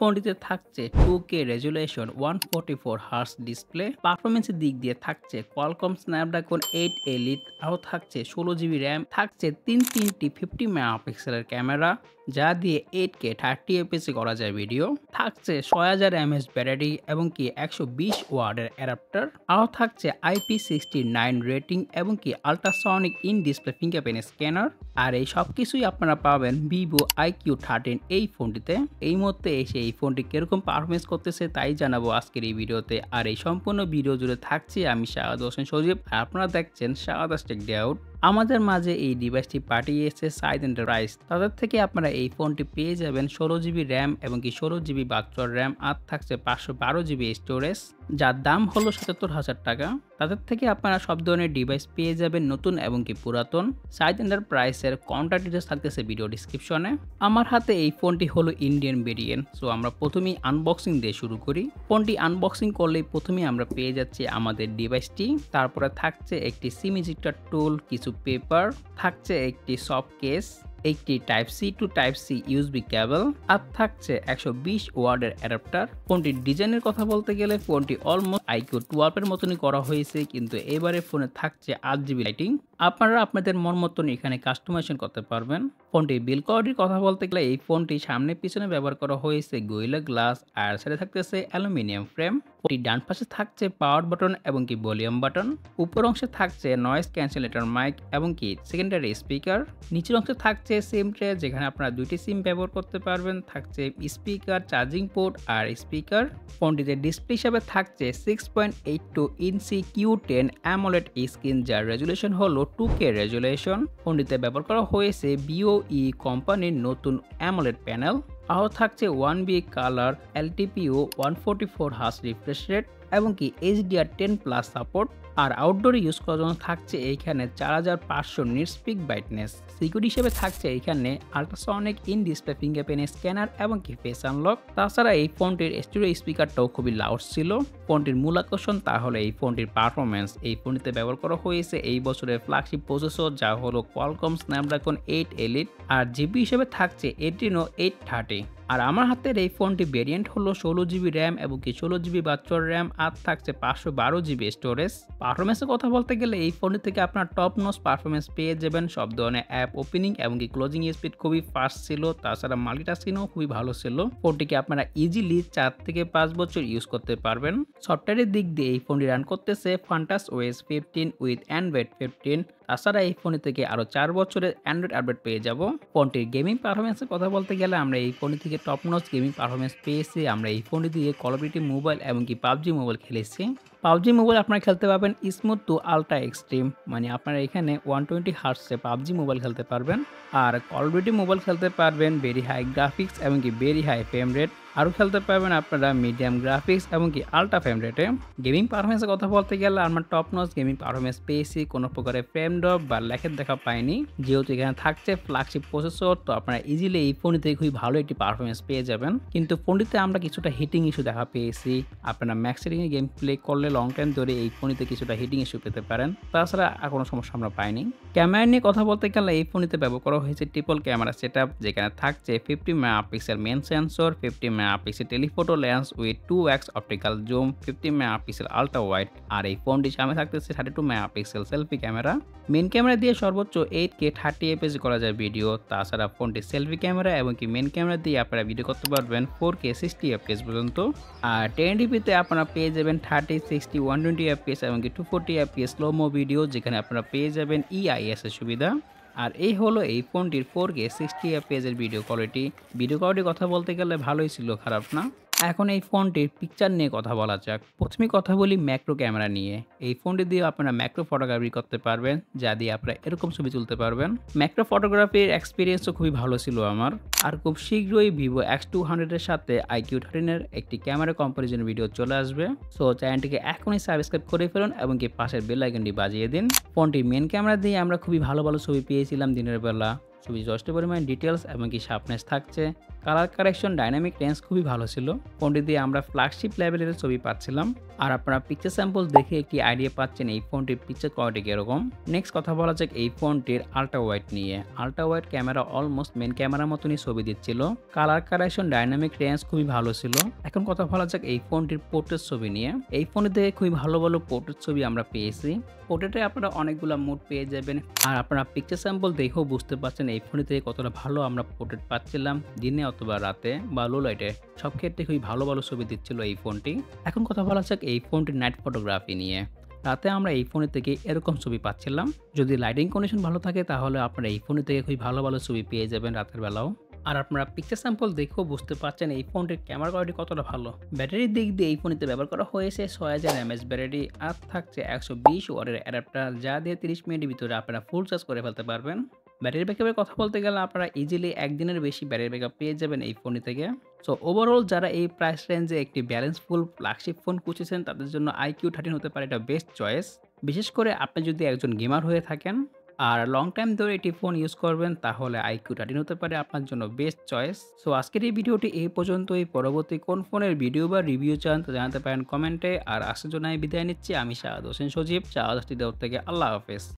ফোনটিতে থাকছে 2K resolution 144 hertz display, পারফরমেন্সের দিক দিয়ে থাকছে কোয়ালকম স্ন্যাপড্রাগন 8 এলিট, আরও থাকছে 16GB র্যাম, থাকছে তিনটি 50 মেগাপিক্সেলের ক্যামেরা যা দিয়ে 8K 30fps করা যায় ভিডিও, থাকছে 6000 mAh ব্যাটারি এবং কি 120 ওয়াটের অ্যাডাপ্টার, আরও থাকছে IP69 রেটিং এবং কি ultrasonic in display fingerprint scanner. আর এই সব কিছুই আপনারা পাবেন ভিভো IQ13 এই ফোনটিতে। এই মুহূর্তে এসে এই ফোনটি কিরকম পারফরমেন্স করতেছে তাই জানাবো আজকের এই ভিডিওতে। আর এই সম্পূর্ণ ভিডিও জুড়ে থাকছি আমি শাহাদ হোসেন সজীব, আর আপনারা দেখছেন শাহাদ টেক ডে আউট। আমাদের মাঝে এই ডিভাইসটি পাঠিয়েছে সাইদ এন্টারপ্রাইজ। তাদের থেকে আপনারা এই ফোনটি পেয়ে যাবেন 16GB র্যাম এবং কি 16GB বাচ্চর র্যাম, আর থাকছে 512GB স্টোরেজ, যার দাম হলো 77,000 টাকা। তাদের থেকে আপনারা সব ধরনের ডিভাইস পেয়ে যাবেন নতুন এবং কি পুরাতন। সাইদ এন্টারপ্রাইজের কন্ট্যাক্ট ডিটেইলস থাকতেছে ভিডিও ডিসক্রিপশনে। আমার হাতে এই ফোনটি হলো ইন্ডিয়ান ভেরিয়েন্ট। সো আমরা প্রথমেই আনবক্সিং দিয়ে শুরু করি। ফোনটি আনবক্সিং করলেই প্রথমেই আমরা পেয়ে যাচ্ছি আমাদের ডিভাইসটি, তারপরে থাকছে একটি সিম ইজেক্টর টুল, কিছু পেপার, থাকছে একটি সফট কেস, একটি type C to type C USB cable, আর থাকছে 120 ওয়াটের অ্যাডাপ্টার। ফোনটির ডিজাইনের কথা বলতে গেলে ফোনটি অলমোস্ট IQ12 এর মতনই করা হয়েছে, কিন্তু এবারে ফোনে থাকছে 8GB লাইটিং। আপনারা আপনাদের মন মতন এখানে কাস্টমাইজেশন করতে পারবেন। ফোনটির বিল্ড কোয়ালিটির কথা বলতে গেলে এই ফোনটি সামনে পিছনে ব্যবহার করা হয়েছে গোরিলা গ্লাস, আর সাথে থাকতেছে অ্যালুমিনিয়াম ফ্রেম। ফোনটির ডান পাশে থাকছে পাওয়ার বাটন এবং কি ভলিউম বাটন, উপর অংশে থাকছে নয়েজ ক্যান্সেলেটর মাইক এবং কি সেকেন্ডারি স্পিকার, নিচের অংশে থাকছে সিম ট্রে যেখানে আপনারা দুইটি সিম ব্যবহার করতে পারবেন, থাকছে স্পিকার, চার্জিং পোর্ট আর স্পিকার। ফোনটিতে ডিসপ্লে হিসাবে থাকছে 6.82 ইঞ্চি Q10 AMOLED স্ক্রিন, যার রেজুলেশন হলো 2K রেজুলেশন। ফোনটিতে ব্যবহার করা হয়েছে BOE কোম্পানির নতুন AMOLED প্যানেল, আরও থাকছে 1B colour, LTPO 144 hertz refresh rate এবং কি HDR10+ সাপোর্ট। আর আউটডোরে ইউজ করার জন্য থাকছে এইখানে 4500 নিটস পিক ব্রাইটনেস। সিকিউরিটি হিসেবে থাকছে এইখানে ultrasonic in display fingerprint scanner এবং কি ফেস আনলক। তাছাড়া এই ফোনটির স্টুডিও স্পিকারটাও খুবই লাউড ছিল। ফোনটির মূল আকর্ষণ তাহলে এই ফোনটির পারফরমেন্স। এই ফোনটিতে ব্যবহার করা হয়েছে এই বছরের ফ্ল্যাগশিপ প্রসেসর, যা হলো কোয়ালকম স্ন্যাপড্রাগন 8 এলিট, আর জিবি হিসেবে থাকছে Adreno 830। আর আমার হাতের এই ফোনটি ভেরিয়েন্ট হলো 16GB র্যাম এবং কি 16GB বাচ্চর র্যাম, আর থাকছে 512GB স্টোরেজ। পারফরমেন্সের কথা বলতে গেলে এই ফোনটি থেকে আপনার টপ নচ পারফরমেন্স পেয়ে যাবেন। সব ধরনের অ্যাপ ওপেনিং এবং কি ক্লোজিং স্পিড খুবই ফাস্ট ছিল, তাছাড়া মাল্টিটাস্কিংও খুবই ভালো ছিল। ফোনটিকে আপনারা ইজিলি 4 থেকে 5 বছর ইউজ করতে পারবেন। সফটওয়্যারের দিক দিয়ে এই ফোনটি রান করতেছে ফান্টাস OS 15 উইথ অ্যান্ড্রয়েড 15। তাছাড়া এই ফোনটি থেকে আরও 4 বছরের অ্যান্ড্রয়েড আপডেট পেয়ে যাব। ফোনটির গেমিং পারফরমেন্সের কথা বলতে গেলে আমরা এই ফোনটি থেকে টপ নচ গেমিং পারফরমেন্স পেয়েছি। আমরা এই ফোনটি দিয়ে কল অফ ডিউটি মোবাইল এবং কি পাবজি মোবাইল খেলেছি। পাবজি মোবাইল আপনারা খেলতে পারবেন স্মুথ টু আলট্রা এক্সট্রিম, মানে আপনারা এখানে 120 হার্টসে পাবজি মোবাইল খেলতে পারবেন। আর কল অফ ডিউটি মোবাইল খেলতে পারবেন ভেরি হাই গ্রাফিক্স এবং কি ভেরি হাই ফ্রেম রেট, আরও খেলতে পারবেন আপনারা মিডিয়াম গ্রাফিক্স এবং কি আলট্রা ফ্রেম রেটে। গেমিং পারফরমেন্সের কথা বলতে গেলে আমরা টপ নচ গেমিং পারফরমেন্স পেয়েছি, কোনো প্রকারের ফ্রেম ড্রপ বা ল্যাগের দেখা পাইনি। যেহেতু এখানে থাকছে ফ্ল্যাগশিপ প্রসেসর, তো আপনারা ইজিলি এই ফোনটি থেকে খুবই ভালো একটি পারফরমেন্স পেয়ে যাবেন। কিন্তু ফোনটিতে আমরা কিছুটা হিটিং ইস্যু দেখা পেয়েছি। আপনারা ম্যাক্স সেটিংয়ে গেম প্লে করলে লং টাইম ধরে এই ফোনটিতে কিছুটা হিটিং ইস্যু পেতে পারেন, তাছাড়া আর কোনো সমস্যা আমরা পাইনি। ক্যামেরা নিয়ে কথা বলতে গেলে এই ফোনটিতে ব্যবহার করা হয়েছে ট্রিপল ক্যামেরা সেটআপ, যেখানে থাকছে 50 megapixel main sensor, 50 megapixel telephoto lens with 2x optical zoom, 50 megapixel ultra wide. আর এই ফোনটির সামনে থাকতেছে 32 megapixel selfie camera. Main camera দিয়ে সর্বোচ্চ 8K 30fps করা যায় ভিডিও। তাছাড়া ফোনটির সেলফি ক্যামেরা এবং কি মেন ক্যামেরা দিয়ে আপনারা ভিডিও করতে পারবেন 4K 60fps পর্যন্ত। আর 1080p আপনারা পেয়ে যাবেন 30, 60, 120fps এবং কি 240fps স্লো মো ভিডিও, যেখানে আপনারা পেয়ে যাবেন EIS এর সুবিধা। আর এই হলো এই ফোনটির 4K 60fps এর ভিডিও কোয়ালিটি। ভিডিও কোয়ালিটির কথা বলতে গেলে ভালোই ছিল, খারাপ না। এখন এই ফোনটির পিকচার নিয়ে কথা বলা যাক। প্রথমে কথা বলি ম্যাক্রো ক্যামেরা নিয়ে। এই ফোনটি দিয়ে আপনারা ম্যাক্রো ফটোগ্রাফি করতে পারবেন, যা দিয়ে আপনারা এরকম ছবি তুলতে পারবেন। ম্যাক্রো ফটোগ্রাফির এক্সপিরিয়েন্সও খুবই ভালো ছিল আমার। আর খুব শীঘ্রই ভিভো X200 এর সাথে IQ13 এর একটি ক্যামেরা কম্পারিজন ভিডিও চলে আসবে। সো চ্যানেলটিকে এখনই সাবস্ক্রাইব করে ফেলুন এবং কি পাশের বেল আইকনটি বাজিয়ে দিন। ফোনটির মেন ক্যামেরা দিয়ে আমরা খুবই ভালো ভালো ছবি পেয়েছিলাম দিনের বেলা। ছবি যথেষ্ট পরিমাণে ডিটেলস এবং কি শার্পনেস থাকছে। কালার কারেকশন, ডাইনামিক রেঞ্জ খুবই ভালো ছিল। ফোনটি দিয়ে আমরা ফ্ল্যাগশিপ লেভেলের ছবি পাচ্ছিলাম। আর আপনারা পিকচার স্যাম্পল দেখে একটি আইডিয়া পাচ্ছেন এই ফোনটির পিকচার কোয়ালিটি কিরকম। নেক্সট কথা বলা যাক এই ফোনটির আল্ট্রা ওয়াইড নিয়ে। Ultra wide camera almost main ক্যামেরার মতনই ছবি দিচ্ছিল। কালার কারেকশন, ডাইনামিক রেঞ্জ খুবই ভালো ছিল। এখন কথা বলা যাক এই ফোনটির পোর্ট্রেট ছবি নিয়ে। এই ফোনে থেকে খুবই ভালো ভালো পোর্ট্রেট ছবি আমরা পেয়েছি। পোর্ট্রেটে আপনারা অনেকগুলো মোড পেয়ে যাবেন। আর আপনারা পিকচার স্যাম্পল দেখেও বুঝতে পারছেন এই ফোনে থেকে কতটা ভালো আমরা পোর্ট্রেট পাচ্ছিলাম দিনে অথবা রাতে বা লো লাইটে। সব ক্ষেত্রে খুবই ভালো ভালো ছবি দিচ্ছিল এই ফোনটি। এখন কথা বলা যাক এই ফোনটির নাইট ফটোগ্রাফি নিয়ে। রাতে আমরা এই ফোনের থেকে এরকম ছবি পাচ্ছিলাম। যদি লাইটিং কন্ডিশন ভালো থাকে তাহলে আপনারা এই ফোনের থেকে খুবই ভালো ভালো ছবি পেয়ে যাবেন রাতের বেলাও। আর আপনারা পিকচার স্যাম্পল দেখেও বুঝতে পারছেন এই ফোনটির ক্যামেরা কোয়ালিটি কতটা ভালো। ব্যাটারির দিক দিয়ে এই ফোনটিতে ব্যবহার করা হয়েছে 6000 mAh ব্যাটারি, আর থাকছে 120 ওয়াটের অ্যাডাপ্টার, যা দিয়ে 30 মিনিটের ভিতরে আপনারা ফুল চার্জ করে ফেলতে পারবেন। ব্যাটারি ব্যাকআপের কথা বলতে গেলে আপনারা ইজিলি একদিনের বেশি ব্যাটারি ব্যাকআপ পেয়ে যাবেন এই ফোনটি থেকে। সো ওভারঅল যারা এই প্রাইস রেঞ্জে একটি ব্যালেন্সফুল ফ্ল্যাগশিপ ফোন খুঁজেছেন তাদের জন্য iQOO 13 হতে পারে এটা বেস্ট চয়েস। বিশেষ করে আপনি যদি একজন গেমার হয়ে থাকেন আর লং টাইম ধরে এটি ফোন ইউজ করবেন তাহলে iQOO 13 হতে পারে আপনার জন্য বেস্ট চয়েস। সো আজকের এই ভিডিওটি এই পর্যন্তই। পরবর্তী কোন ফোনের ভিডিও বা রিভিউ চান তা জানাতে পারেন কমেন্টে। আর আজকের জন্য আমি বিদায় নিচ্ছি। আমি শাহাদ হোসেন সজীব, শাহাদ থেকে। আল্লাহ হাফেজ।